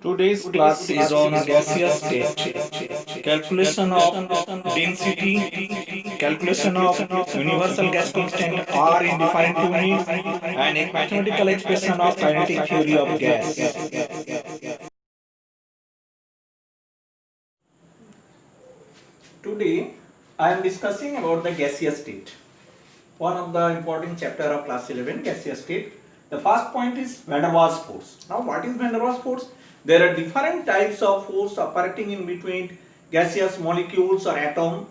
Today's class is on gaseous state, calculation of density, calculation of universal gas constant R in different units, and a mathematical expression of kinetic theory of gas. Today, I am discussing about the gaseous state. One of the important chapter of class 11, gaseous state. The first point is van der Waals force. Now, what is van der Waals force? There are different types of force operating in between gaseous molecules or atom.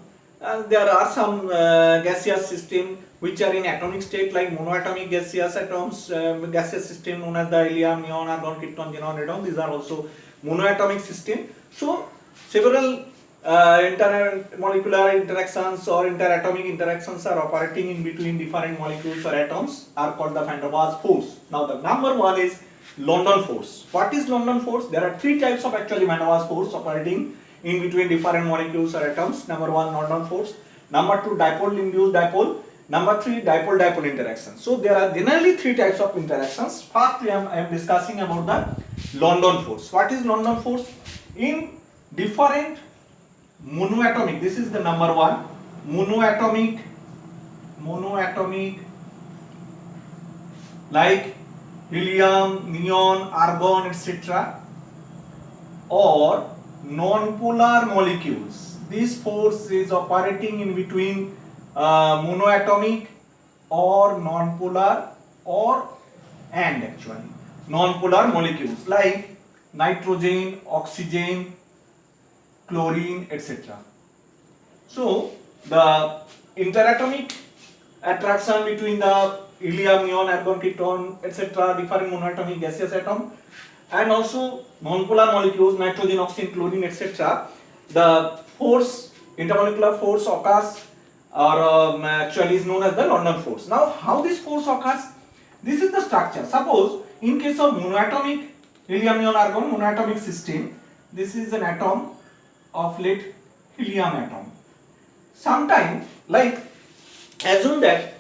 There are some gaseous system which are in atomic state like monoatomic gaseous atoms, gaseous system known as the helium, neon, argon, krypton, xenon, radon. These are also monoatomic system. So, several intermolecular interactions or interatomic interactions are operating in between different molecules or atoms are called the van der Waals force. Now the number one is London force. What is London force? There are three types of actually van der Waals force operating in between different molecules or atoms. Number one, London force. Number two, dipole induced dipole. Number three, dipole-dipole interaction. So there are generally three types of interactions. First, I am discussing about the London force. What is London force? In different monoatomic, this is the number one, monoatomic like helium, neon, argon, etc., or non-polar molecules. This force is operating in between monoatomic or non-polar and actually non-polar molecules like nitrogen, oxygen, chlorine, etc. So the interatomic attraction between the helium, neon, argon, krypton, etc., different monoatomic gaseous atom, and also nonpolar molecules, nitrogen, oxygen, chlorine, etc., the force, intermolecular force occurs or actually is known as the London force. Now how this force occurs? This is the structure. Suppose in case of monoatomic helium, neon, argon monoatomic system, this is an atom of lead helium atom. Sometime, like assume that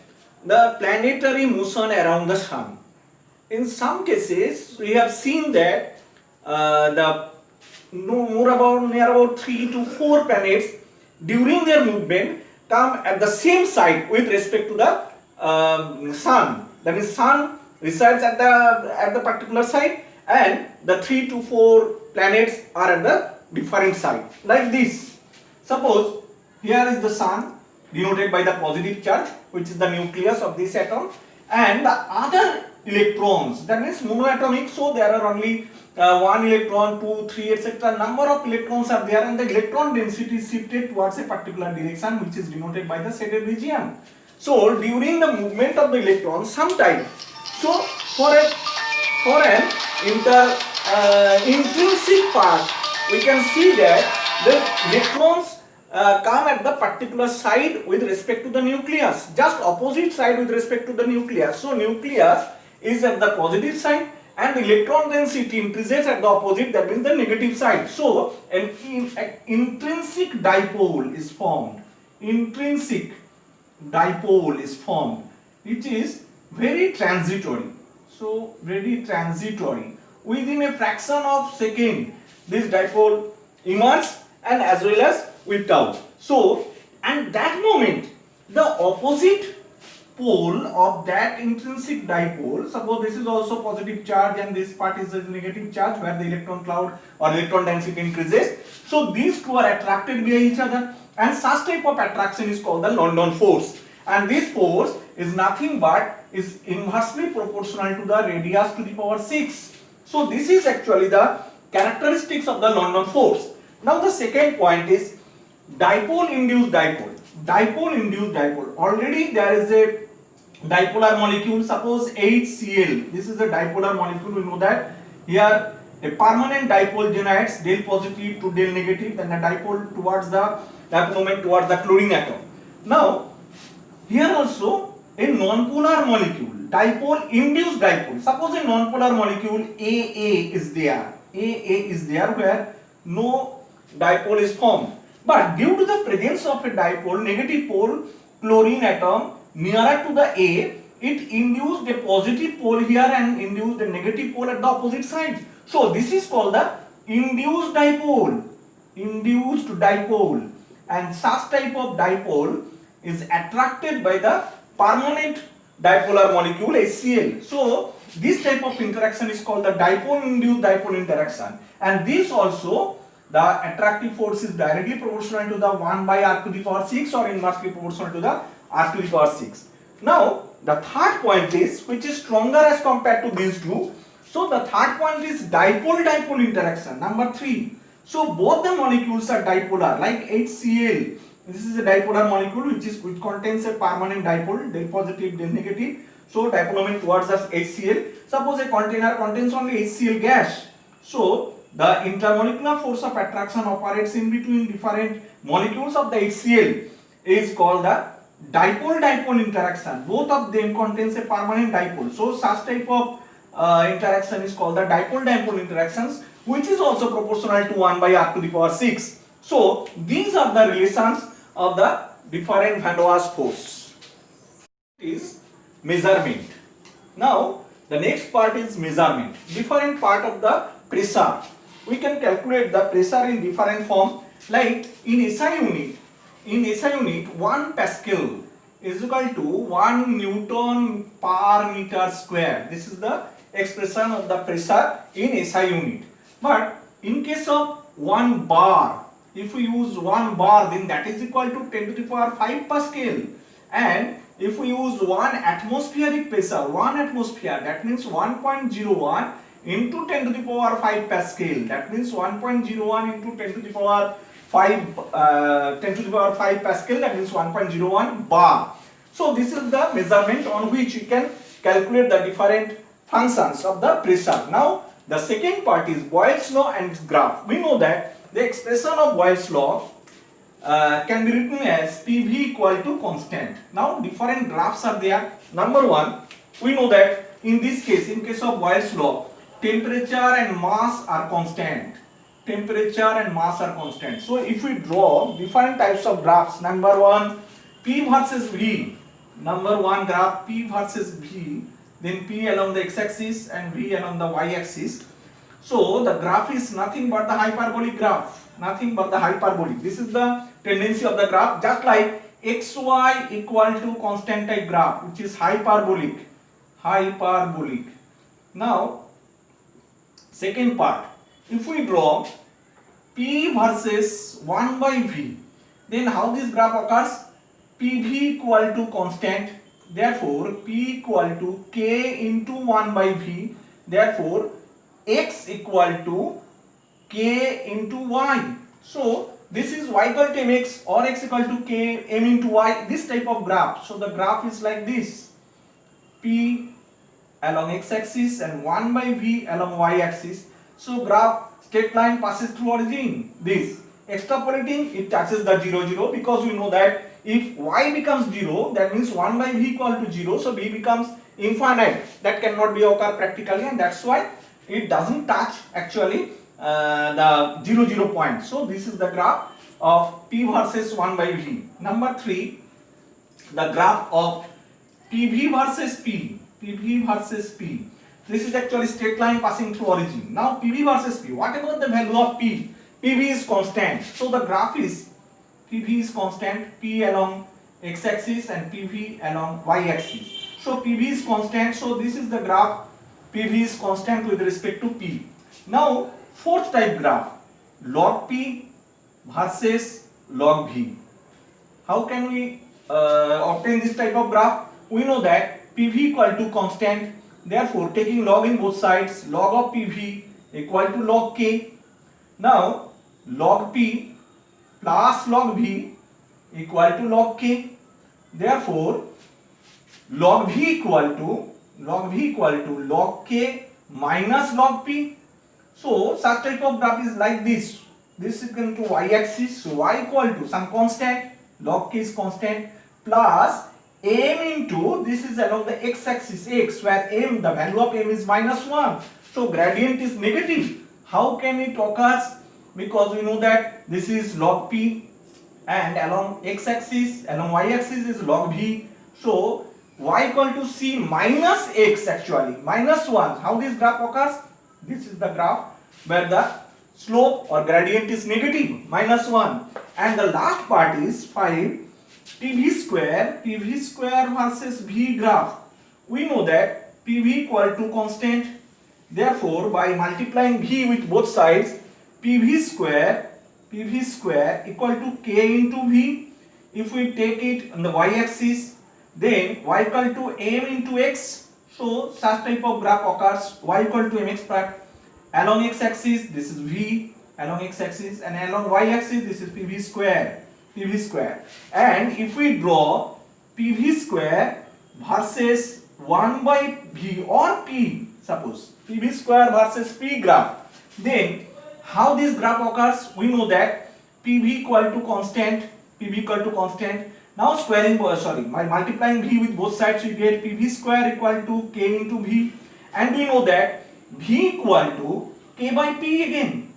the planetary motion around the sun. In some cases, we have seen that near about 3 to 4 planets during their movement come at the same site with respect to the sun. That is, sun resides at the particular site, and the 3 to 4 planets are at the different side, like this. Suppose here is the sun denoted by the positive charge, which is the nucleus of this atom, and the other electrons, that means monoatomic, so there are only one electron, 2, 3, etc. number of electrons are there, and the electron density is shifted towards a particular direction, which is denoted by the shaded region. So during the movement of the electron, sometime, so for an intrinsic part, we can see that the electrons come at the particular side with respect to the nucleus, just opposite side with respect to the nucleus. So nucleus is at the positive side and the electron density increases at the opposite, that means the negative side. So an intrinsic dipole is formed. Intrinsic dipole is formed, which is very transitory. So very transitory. Within a fraction of second, this dipole emerges and as well as with tau. So, and that moment, the opposite pole of that intrinsic dipole, suppose this is also positive charge and this part is a negative charge where the electron cloud or electron density increases. So, these two are attracted by each other, and such type of attraction is called the London force. And this force is nothing but is inversely proportional to the radius to the power 6. So, this is actually the characteristics of the London force. Now the second point is dipole induced dipole. Dipole induced dipole. Already there is a dipolar molecule, suppose HCl. This is a dipolar molecule, we know that. Here a permanent dipole generates del positive to del negative, then a dipole towards that moment towards the chlorine atom. Now here also a non-polar molecule, dipole induced dipole. Suppose a non-polar molecule AA is there. AA is there where no dipole is formed. But due to the presence of a dipole, negative pole, chlorine atom nearer to the A, it induced a positive pole here and induced a negative pole at the opposite side. So this is called the induced dipole. Induced dipole. And such type of dipole is attracted by the permanent dipolar molecule HCl. So this type of interaction is called the dipole induced dipole interaction. And this also, the attractive force is directly proportional to the 1 by r to the power 6 or inversely proportional to the r to the power 6. Now the third point is, which is stronger as compared to these two. So the third point is dipole-dipole interaction, number 3. So both the molecules are dipolar, like HCl. This is a dipolar molecule which contains a permanent dipole, del positive, del negative. So dipole moment towards us HCl. Suppose a container contains only HCl gas. So the intermolecular force of attraction operates in between different molecules of the HCl is called the dipole-dipole interaction. Both of them contains a permanent dipole. So such type of interaction is called the dipole-dipole interactions, which is also proportional to 1 by r to the power 6. So these are the relations of the different van der Waals force. Is measurement. Now the next part is measurement. Different part of the pressure. We can calculate the pressure in different form, like in SI unit. In SI unit, 1 Pascal is equal to 1 Newton per meter square. This is the expression of the pressure in SI unit. But in case of 1 bar, if we use 1 bar, then that is equal to 10 to the power 5 Pascal. And if we use 1 atmospheric pressure, 1 atmosphere, that means 1.01 into 10 to the power 5 Pascal. That means 1.01 into 10 to the power 10 to the power 5 Pascal, that means 1.01 bar. So this is the measurement on which we can calculate the different functions of the pressure. Now the second part is Boyle's law and its graph. We know that the expression of Boyle's law can be written as PV equal to constant. Now different graphs are there. Number 1, we know that in this case, in case of Boyle's law, temperature and mass are constant. Temperature and mass are constant. So if we draw different types of graphs, number 1, P versus V. Number 1 graph, P versus V, then P along the x-axis and V along the y-axis. So the graph is nothing but the hyperbolic graph. Nothing but the hyperbolic. This is the tendency of the graph, just like xy equal to constant type graph, which is hyperbolic. Hyperbolic. Now, second part, if we draw P versus 1 by V, then how this graph occurs? PV equal to constant, therefore P equal to K into 1 by V, therefore X equal to K into Y. So this is Y equal to mx or X equal to K m into Y, this type of graph. So the graph is like this, P along x-axis and 1 by V along y-axis. So graph straight line passes through origin. This extrapolating, it touches the 0 0, because we know that if y becomes 0, that means 1 by V equal to 0, so V becomes infinite. That cannot be occur practically, and that's why it doesn't touch actually the 0 0 point. So this is the graph of P versus 1 by V. Number 3, the graph of PV versus P. PV versus P. This is actually straight line passing through origin. Now PV versus P. What about the value of P? PV is constant. So the graph is PV is constant. P along x-axis and PV along y-axis. So PV is constant. So this is the graph. PV is constant with respect to P. Now fourth type graph, log P versus log V. How can we obtain this type of graph? We know that PV equal to constant, therefore taking log in both sides, log of PV equal to log K. Now log P plus log V equal to log K, therefore log V equal to log K minus log P. So such type of graph is like this. This is equal to y-axis, so y equal to some constant, log K is constant, plus m into, this is along the x-axis x, where m, the value of m is minus 1. So gradient is negative. How can it occurs? Because we know that this is log P and along x-axis, along y-axis is log V. So y equal to c minus x, actually minus 1. How this graph occurs? This is the graph where the slope or gradient is negative, minus 1, and the last part is 5 pv square versus v graph. We know that pv equal to constant, therefore by multiplying v with both sides, pv square equal to k into v. If we take it on the y-axis, then y equal to m into x. So such type of graph occurs. Y equal to mx part. Along x-axis this is v along x-axis, and along y-axis this is pv square. And if we draw pv square versus 1 by v or p, suppose pv square versus p graph, then how this graph occurs? We know that pv equal to constant. Now squaring, by multiplying v with both sides, we get pv square equal to k into v, and we know that v equal to k by p again,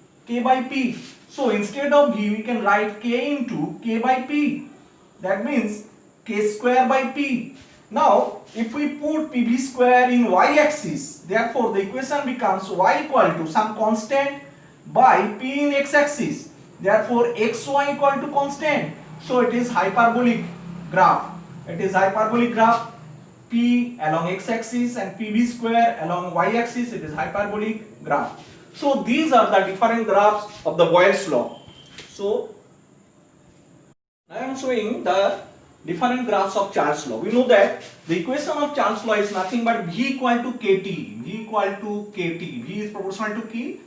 So instead of v, we can write k into k by p. That means k square by p. Now if we put pv square in y-axis, therefore the equation becomes y equal to some constant by p in x-axis. Therefore xy equal to constant. So it is hyperbolic graph. P along x-axis and pv square along y-axis. It is hyperbolic graph. So these are the different graphs of the Boyle's law. So I am showing the different graphs of Charles' law. We know that the equation of Charles' law is nothing but v equal to kt. V is proportional to t,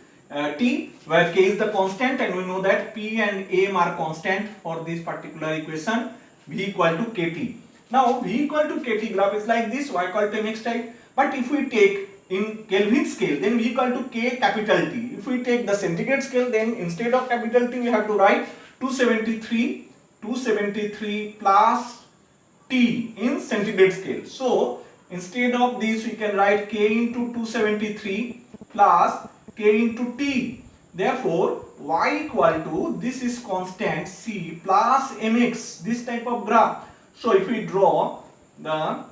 where k is the constant, and we know that p and m are constant for this particular equation. V equal to kt. Now v equal to kt graph is like this, y equal to mx type. But if we take in Kelvin scale, then v equal to k capital T. If we take the centigrade scale, then instead of capital T we have to write 273 plus T in centigrade scale. So instead of this we can write k into 273 plus k into T. Therefore y equal to, this is constant c plus mx, this type of graph. So if we draw the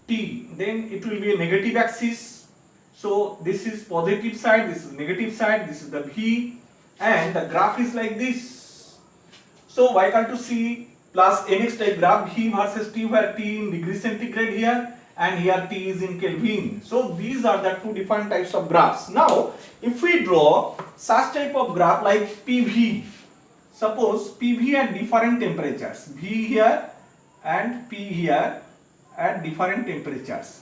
t, then it will be a negative axis. So this is positive side, this is negative side, this is the v, and the graph is like this. So y equal to c plus mx type graph, v versus t, where t in degree centigrade here and here t is in Kelvin. So these are the two different types of graphs. Now if we draw such type of graph like PV, suppose PV at different temperatures, V here and P here at different temperatures,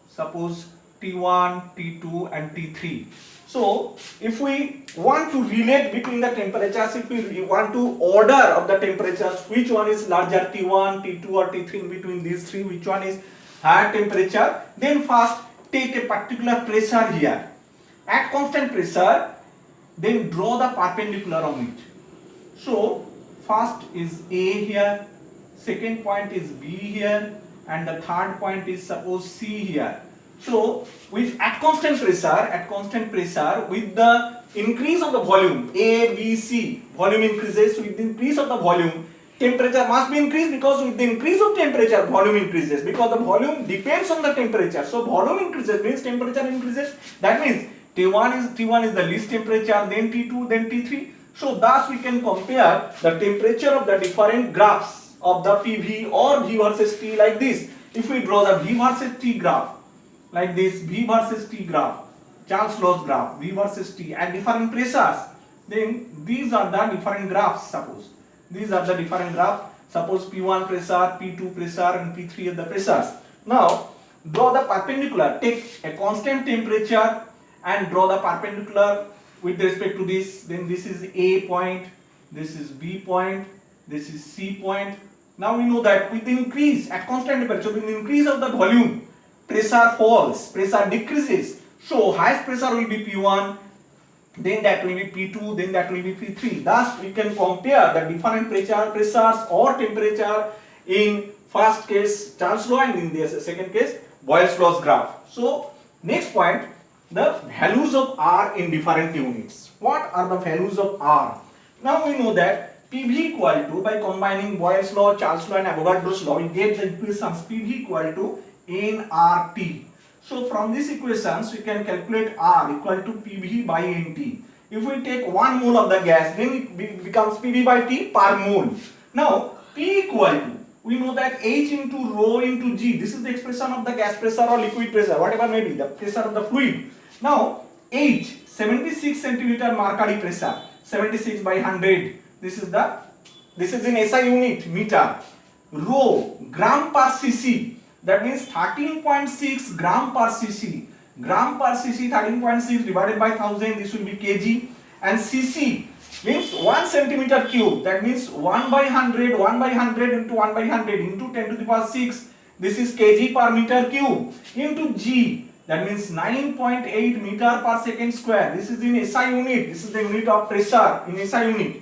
suppose T1, T2 and T3. So if we want to relate between the temperatures, if we want to order of the temperatures, which one is larger, T1, T2 or T3, in between these three, which one is higher temperature, then first take a particular pressure here. At constant pressure, then draw the perpendicular on it. So first is A here, second point is B here, and the third point is suppose C here. So with at constant pressure, with the increase of the volume, A, B, C, volume increases. With the increase of the volume, temperature must be increased, because with the increase of temperature, volume increases, because the volume depends on the temperature. So volume increases means temperature increases. That means T1 is the least temperature, then T2, then T3. So thus we can compare the temperature of the different graphs of the PV or V versus T like this. If we draw the V versus T graph like this, V versus T graph, Charles Law's graph, V versus T at different pressures, then these are the different graphs. Suppose these are the different graphs. Suppose P1 pressure, P2 pressure and P3 are the pressures. Now draw the perpendicular, take a constant temperature and draw the perpendicular with respect to this. Then this is A point, this is B point, this is C point. Now we know that with the increase at constant temperature, with the increase of the volume, pressure falls, pressure decreases. So highest pressure will be P1, then that will be P2, then that will be P3. Thus we can compare the different pressures or temperature in first case Charles law and in the second case Boyle's law's graph. So next point, the values of R in different units. What are the values of R? Now we know that PV equal to, by combining Boyle's law, Charles law and Avogadro's law, we get the equations PV equal to nRT. So from these equations we can calculate R equal to PV by NT. If we take 1 mole of the gas, then it becomes PV by T per mole. Now P equal to, we know that H into rho into G. This is the expression of the gas pressure or liquid pressure, whatever may be the pressure of the fluid. Now H, 76 centimeter mercury pressure, 76 by 100. This is in SI unit, meter. Rho, gram per cc. That means 13.6 gram per cc. Gram per cc, 13.6 divided by 1000. This will be kg. And cc means 1 centimeter cube. That means 1 by 100, 1 by 100 into 1 by 100 into 10 to the power 6. This is kg per meter cube into g. That means 9.8 meter per second square. This is in SI unit. This is the unit of pressure in SI unit.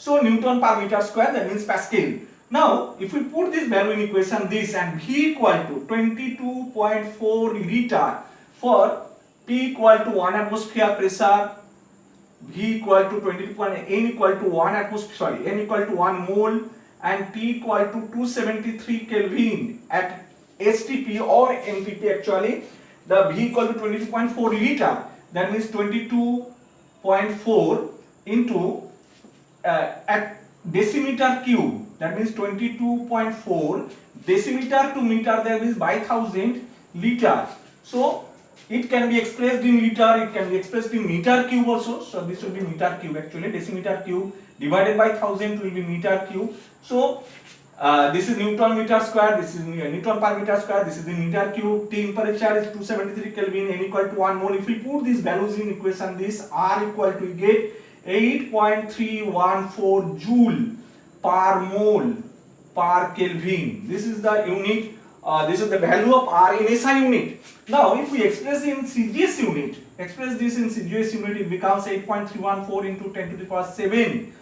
So Newton per meter square, that means Pascal. Now if we put this value in equation, this, and V equal to 22.4 liter for P equal to 1 atmosphere pressure, V equal to 22. N equal to 1 atmosphere, sorry, N equal to 1 mole, and T equal to 273 Kelvin at STP or NPT. Actually the V equal to 22.4 liter, that means 22.4 into at decimeter cube, that means 22.4 decimeter to meter, that means by 1000 liter. So it can be expressed in liter, it can be expressed in meter cube also. So this will be meter cube, actually decimeter cube divided by 1000 will be meter cube. So this is Newton meter square, this is Newton per meter square, this is in meter cube. Temperature is 273 Kelvin, N equal to 1 mole. If we put these values in equation, this R equal to, we get 8.314 joule per mole per Kelvin. This is the unit, this is the value of R in SI unit. Now if we express in CGS unit, express this in CGS unit, it becomes 8.314 into 10 to the power 7.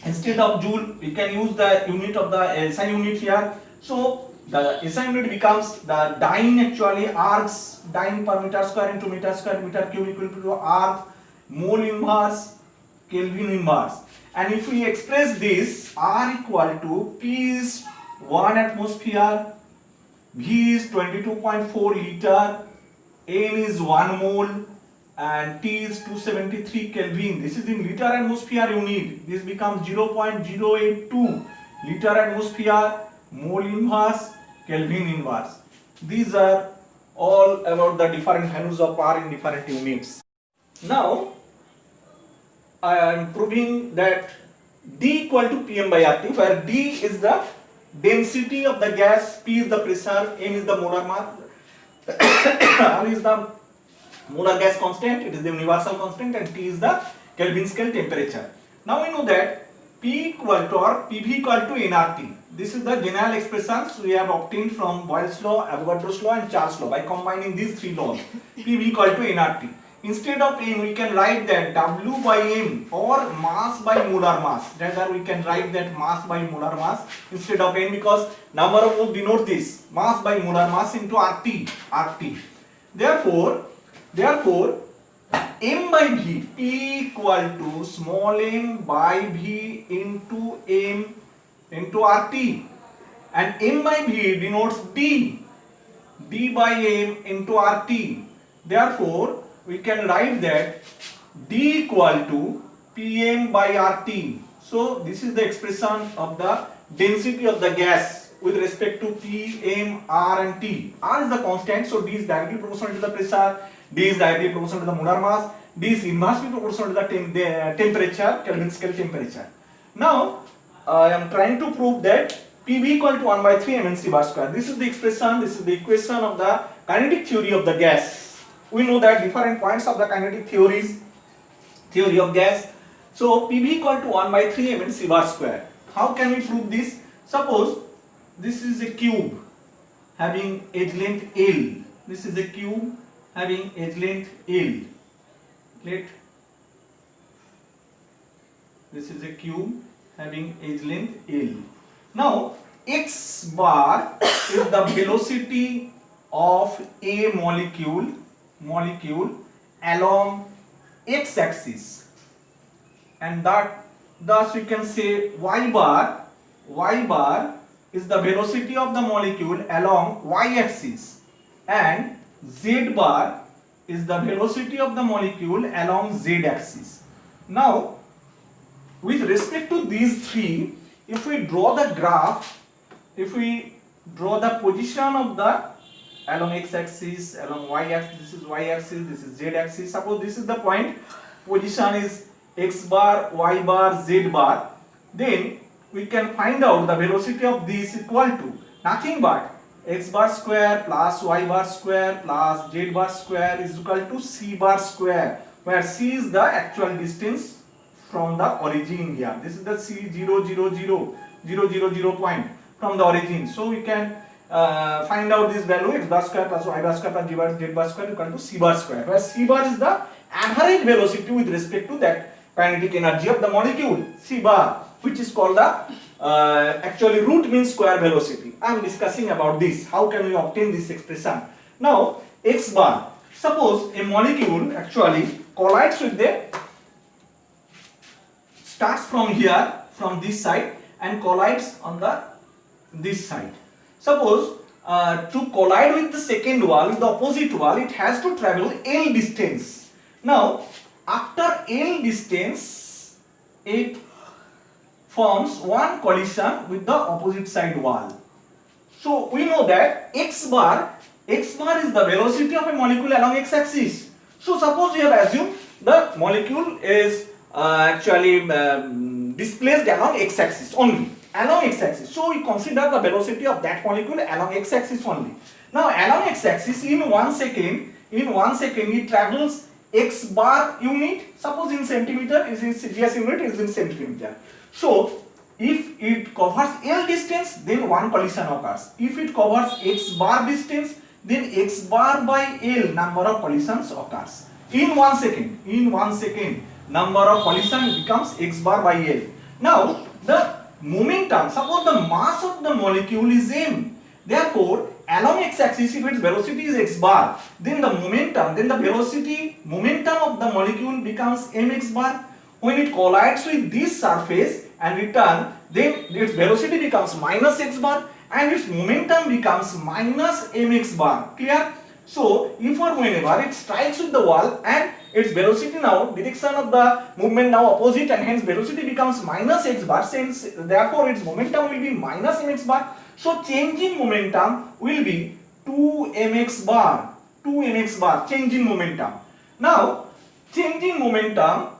Instead of joule, we can use the unit of the SI unit here. So the SI unit becomes the dyne, actually arcs, dyne per meter square into meter square meter cube equal to arc mole inverse Kelvin inverse. And if we express this, R equal to P is 1 atmosphere, V is 22.4 liter, N is 1 mole, and T is 273 Kelvin. This is in liter atmosphere unit. This becomes 0.082 liter atmosphere, mole inverse, Kelvin inverse. These are all about the different values of R in different units. Now I am proving that D equal to Pm by RT, where D is the density of the gas, P is the pressure, M is the molar mass, R is the molar gas constant, it is the universal constant, and T is the Kelvin scale temperature. Now we know that P equal to, or PV equal to nRT. This is the general expressions we have obtained from Boyle's law, Avogadro's law and Charles law. By combining these three laws, PV equal to nRT. Instead of M, we can write that W by M, or mass by molar mass. Rather, we can write that mass by molar mass instead of M, because number of moles denote this, mass by molar mass into RT. Therefore, M by V, P equal to small m by V into M into RT, and M by V denotes D by M into RT. Therefore, we can write that D equal to Pm by RT. So this is the expression of the density of the gas with respect to P, M, R and T. R is the constant, so D is directly proportional to the pressure, D is directly proportional to the molar mass, D is inversely proportional to the temperature, Kelvin scale temperature. Now I am trying to prove that PV equal to 1 by 3 mNc bar square. This is the expression, this is the equation of the kinetic theory of the gas. We know that different points of the kinetic theory of gas. So PV equal to 1 by 3 mNc bar square. How can we prove this? Suppose this is a cube having edge length L. This is a cube having edge length L. This is a cube having edge length L. Now x bar is the velocity of a molecule along x axis. and that thus we can say y bar is the velocity of the molecule along y-axis, and z bar is the velocity of the molecule along z-axis. Now, with respect to these three, if we draw the graph, if we draw the position of the along x-axis, along y-axis, this is y-axis, this is z-axis. Suppose this is the point, position is x bar, y bar, z bar. Then we can find out the velocity of this equal to nothing but x bar square plus y bar square plus z bar square is equal to c bar square, where c is the actual distance from the origin here. This is the c 0 0 0 0 0 0 point from the origin. So we can find out this value, x bar square plus y bar square plus z bar square equal to c bar square, where c bar is the average velocity with respect to that kinetic energy of the molecule, c bar, which is called the actually root mean square velocity. I am discussing about this. How can we obtain this expression? Now, x bar. Suppose a molecule actually collides with the, starts from here, from this side, and collides on the this side. Suppose to collide with the second wall, with the opposite wall, it has to travel L distance. Now, after L distance, it forms one collision with the opposite side wall. So we know that x bar is the velocity of a molecule along x-axis. So suppose we have assumed the molecule is actually displaced along x-axis only, along x-axis. So we consider the velocity of that molecule along x-axis only. Now along x-axis, in 1 second, it travels x bar unit, suppose in centimeter, is in GS unit is in centimeter. So if it covers L distance, then one collision occurs. If it covers x bar distance, then x bar by L number of collisions occurs. In 1 second, number of collision becomes x bar by L. Now the momentum, suppose the mass of the molecule is m. Therefore, along x-axis, if its velocity is x bar, then the momentum, momentum of the molecule becomes mx bar. When it collides with this surface and return, then its velocity becomes minus x bar and its momentum becomes minus mx bar. Clear? So, if or whenever it strikes with the wall and its velocity now, direction of the movement now opposite, and hence velocity becomes minus x bar, since therefore its momentum will be minus mx bar. So change in momentum will be 2mx bar, change in momentum. Now change in momentum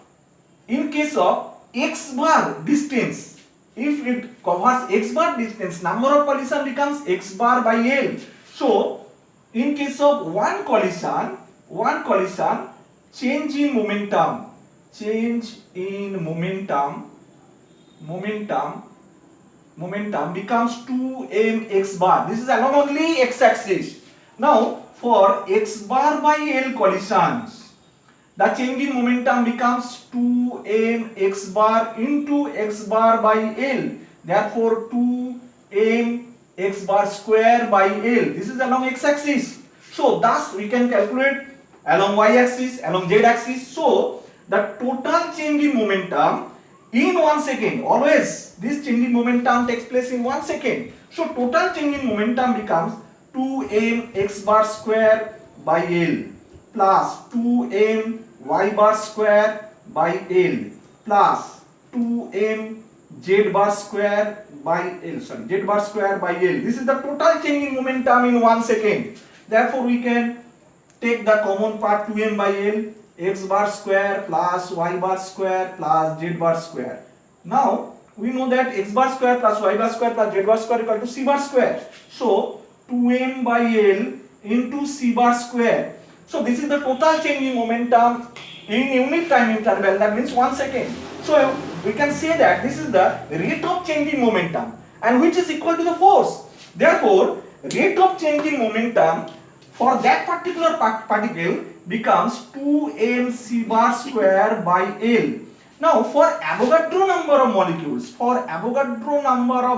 in case of x bar distance, if it covers x bar distance, number of collision becomes x bar by L. So in case of one collision, change in momentum becomes 2mx bar. This is along only x-axis. Now for x bar by L collisions, the change in momentum becomes 2mx bar into x bar by L. Therefore 2mx bar square by L. This is along x-axis. So thus we can calculate along y-axis, along z-axis. So the total change in momentum in 1 second, always this change in momentum takes place in 1 second. So total change in momentum becomes 2mx bar square by L plus 2m y bar square by L plus 2m z bar square by L. Z bar square by L. This is the total change in momentum in 1 second. Therefore we can take the common part 2m by L, x bar square plus y bar square plus z bar square. Now we know that x bar square plus y bar square plus z bar square equal to c bar square. So 2m by L into c bar square. So this is the total change in momentum in unit time interval, that means 1 second. So we can say that this is the rate of change in momentum, and which is equal to the force. Therefore rate of change in momentum for that particular particle becomes 2mc bar square by L. Now for Avogadro number of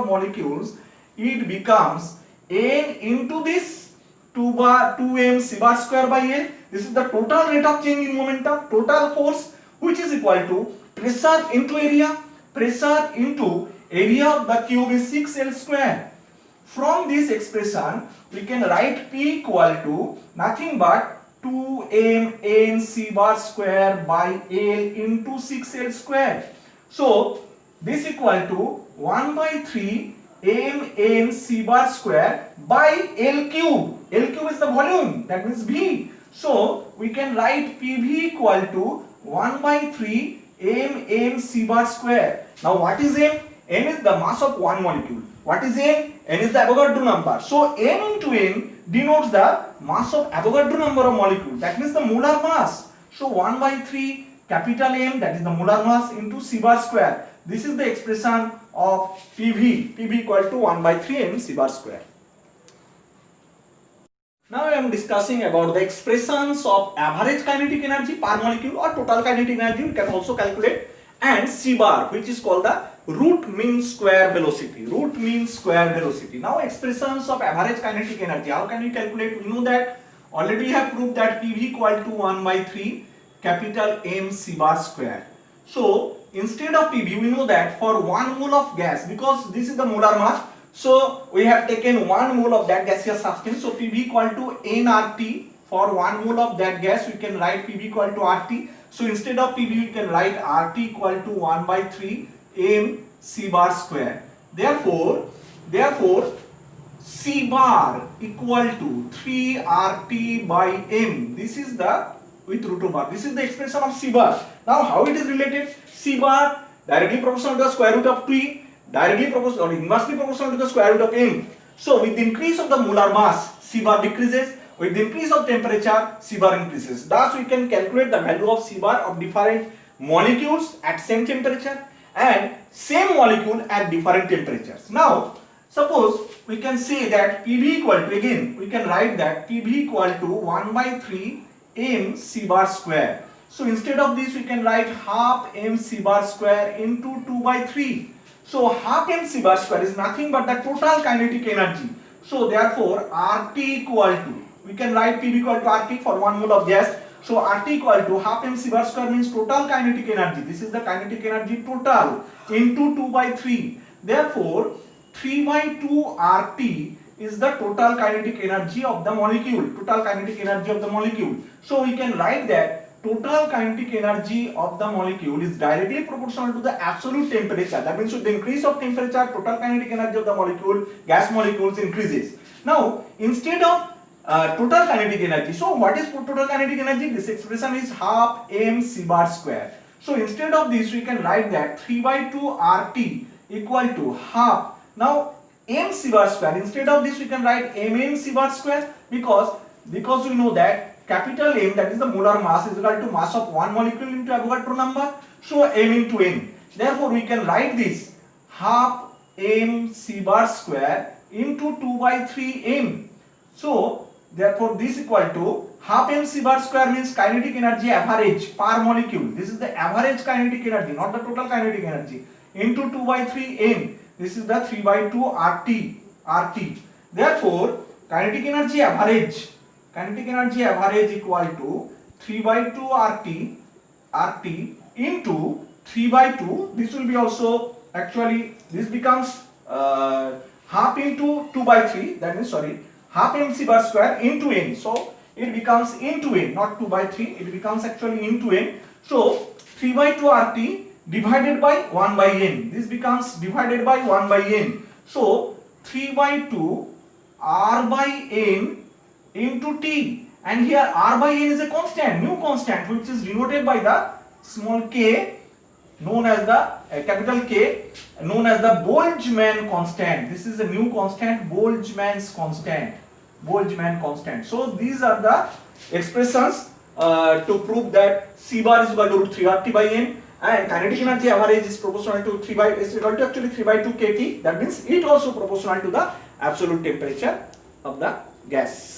molecules, it becomes n into this 2mc bar square by L. This is the total rate of change in momentum, total force, which is equal to Pressure into area. Pressure into area of the cube is 6L square. From this expression, we can write P equal to nothing but 2m c bar square by L into 6L square. So this equal to 1 by 3 m c bar square by L cube. L cube is the volume, that means V. So we can write PV equal to 1 by 3 m c bar square. Now what is m? M is the mass of one molecule. What is n? N is the Avogadro number. So m into n denotes the mass of Avogadro number of molecule. That means the molar mass. So 1 by 3 capital M, that is the molar mass, into c bar square. This is the expression of PV. PV equal to 1 by 3 m c bar square. Now I am discussing about the expressions of average kinetic energy per molecule or total kinetic energy. You can also calculate, and c bar, which is called the root mean square velocity. Root mean square velocity. Now expressions of average kinetic energy. How can we calculate? We know that already we have proved that PV equal to 1 by 3 capital M c bar square. So instead of PV, we know that for 1 mole of gas, because this is the molar mass, so we have taken 1 mole of that gaseous substance. So PV equal to nRT. For 1 mole of that gas, we can write PV equal to RT. So instead of PV, we can write RT equal to 1 by 3 m c bar square. Therefore c bar equal to 3 RT by m. This is the with root over. This is the expression of c bar. Now how it is related? C bar directly proportional to the square root of T, directly proportional or inversely proportional to the square root of m. So with the increase of the molar mass, c bar decreases. With the increase of temperature, c bar increases. Thus we can calculate the value of c bar of different molecules at same temperature and same molecule at different temperatures. Now suppose we can say that PV equal to, again we can write that PV equal to 1 by 3 m c bar square. So instead of this we can write half m c bar square into 2 by 3. So half m c bar square is nothing but the total kinetic energy. So therefore RT equal to, we can write PV equal to RT for 1 mole of gas. So RT equal to half m c bar square means total kinetic energy. This is the kinetic energy total into 2 by 3. Therefore 3 by 2 RT is the total kinetic energy of the molecule. Total kinetic energy of the molecule. So we can write that total kinetic energy of the molecule is directly proportional to the absolute temperature. That means with the increase of temperature, total kinetic energy of the molecule, gas molecules, increases. Now instead of total kinetic energy, so what is total kinetic energy? This expression is half m c bar square. So instead of this we can write that 3 by 2 RT equal to half. Now m c bar square, instead of this we can write mn c bar square, because we know that capital M, that is the molar mass, is equal to mass of one molecule into Avogadro number. So m into n. Therefore we can write this half m c bar square into 2 by 3 m. So therefore this equal to half m c bar square means kinetic energy average per molecule. This is the average kinetic energy, not the total kinetic energy, into 2 by 3 n. This is the 3 by 2 RT. Therefore kinetic energy average equal to 3 by 2 RT into 3 by 2. This will be also, actually this becomes half into 2 by 3, that means half m c bar square into n. So it becomes into n, not 2 by 3, it becomes actually into n. So 3 by 2 RT divided by 1 by n. This becomes divided by 1 by n. So 3 by 2 R by n into T, and here R by n is a constant, new constant, which is denoted by the small k, known as the capital K, known as the Boltzmann constant. This is a new constant, Boltzmann's constant. So these are the expressions to prove that C bar is equal to root 3 RT by n, and kinetic energy average is proportional to 3 by, is equal to actually 3 by 2 kT. That means it also proportional to the absolute temperature of the gas.